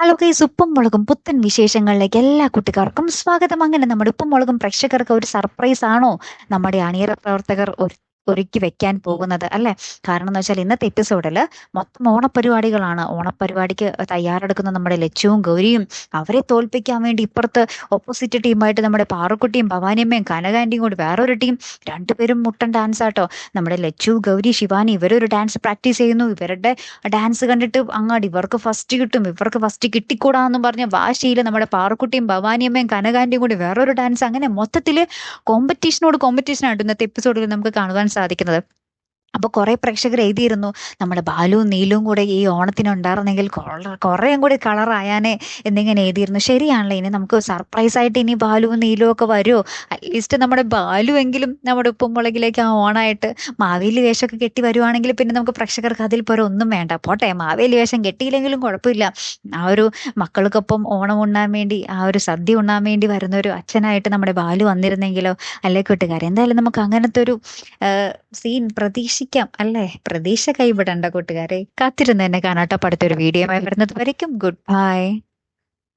Hello guys, ഉപ്പും മുളകും പുത്തൻ വിശേഷങ്ങളിലേക്ക് എല്ലാ കുട്ടികാർക്കും സ്വാഗതം. അങ്ങനെ നമ്മുടെ ഉപ്പും മുളകും പ്രേക്ഷകർക്ക് ഒരു സർപ്രൈസ് ആണോ നമ്മുടെ അണിയറ പ്രവർത്തകർ ഒരുക്കി വെക്കാൻ പോകുന്നത് അല്ലെ? കാരണം എന്ന് വെച്ചാൽ ഇന്നത്തെ എപ്പിസോഡിൽ മൊത്തം ഓണപരിപാടികളാണ്. ഓണപരിപാടിക്ക് തയ്യാറെടുക്കുന്ന നമ്മുടെ ലച്ചുവും ഗൗരിയും, അവരെ തോൽപ്പിക്കാൻ വേണ്ടി ഇപ്പുറത്ത് ഓപ്പോസിറ്റ് ടീമായിട്ട് നമ്മുടെ പാറുക്കുട്ടിയും ഭവാനിയമ്മയും കനകാന്റിയും കൂടി വേറൊരു ടീം. രണ്ടുപേരും മുട്ടൻ ഡാൻസ് ആട്ടോ. നമ്മുടെ ലച്ചു, ഗൗരി, ശിവാനി ഇവരൊരു ഡാൻസ് പ്രാക്ടീസ് ചെയ്യുന്നു. ഇവരുടെ ഡാൻസ് കണ്ടിട്ട് അങ്ങാടി ഇവർക്ക് ഫസ്റ്റ് കിട്ടും, ഇവർക്ക് ഫസ്റ്റ് കിട്ടിക്കൂടാന്ന് പറഞ്ഞ വാശിയിൽ നമ്മുടെ പാറുക്കുട്ടിയും ഭവാനിയമ്മയും കനകാന്റിയും കൂടി വേറൊരു ഡാൻസ്. അങ്ങനെ മൊത്തത്തില് കോമ്പറ്റീഷനോട് കോമ്പറ്റീഷനായിട്ട് ഇന്നത്തെ എപ്പിസോഡിൽ നമുക്ക് കാണുവാൻ സാധിക്കുന്നത്. അപ്പൊ കുറെ പ്രേക്ഷകർ എഴുതിയിരുന്നു, നമ്മുടെ ബാലുവും നീലുവും കൂടെ ഈ ഓണത്തിന് ഉണ്ടായിരുന്നെങ്കിൽ കുറേയും കൂടി കളറായാനേ എന്നിങ്ങനെ എഴുതിയിരുന്നു. ശരിയാണല്ലോ, ഇനി നമുക്ക് സർപ്രൈസ് ആയിട്ട് ഇനി ബാലുവും നീലുവും ഒക്കെ വരുമോ? അറ്റ്ലീസ്റ്റ് നമ്മുടെ ബാലു എങ്കിലും നമ്മുടെ ഉപ്പും മുളകിലേക്ക് ആ ഓണായിട്ട് മാവേലി വേഷമൊക്കെ കെട്ടി വരുവാണെങ്കിൽ പിന്നെ നമുക്ക് പ്രേക്ഷകർക്ക് അതിൽ പോരെ ഒന്നും വേണ്ട. പോട്ടെ, മാവേലി വേഷം കെട്ടിയില്ലെങ്കിലും കുഴപ്പമില്ല. ആ ഒരു മക്കൾക്കൊപ്പം ഓണം ഉണ്ണാൻ വേണ്ടി, ആ ഒരു സദ്യ ഉണ്ണാൻ വേണ്ടി വരുന്ന ഒരു അച്ഛനായിട്ട് നമ്മുടെ ബാലു വന്നിരുന്നെങ്കിലോ? അല്ലേ കൂട്ടുകാരെ? എന്തായാലും നമുക്ക് അങ്ങനത്തെ ഒരു സീൻ പ്രതീക്ഷിക്കാം അല്ലേ? പ്രതീക്ഷ കൈവിടണ്ട കൂട്ടുകാരെ. കാത്തിരുന്ന് തന്നെ കാണാട്ടോ. അടുത്തൊരു വീഡിയോ വരുന്നത് വരയ്ക്കും ഗുഡ് ബൈ.